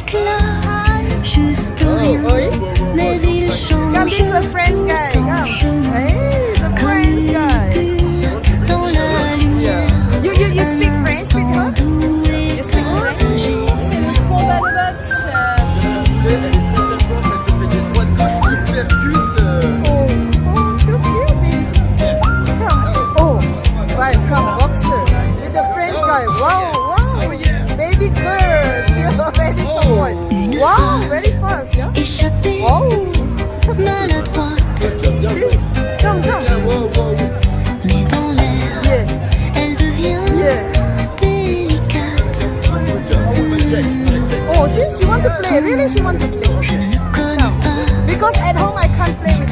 éclat, juste rien, mais il change Come, this is a French guy. ton Come. chemin. Hey, the Comme French une guy. bulle dans la lumière, You speak un French, instant sweetheart? doux et passager. Right, come, boxer. With the French guy. Wow, wow. Baby girl. Still very boy. Wow, very fast, yeah? Échappée, Wow. maladroite, Come, come. mais dans l'air, Yeah, elle devient yeah. délicate. Oh, see, she want to play. Really, she want to play. Je ne le connais pas, Because at home I can't play with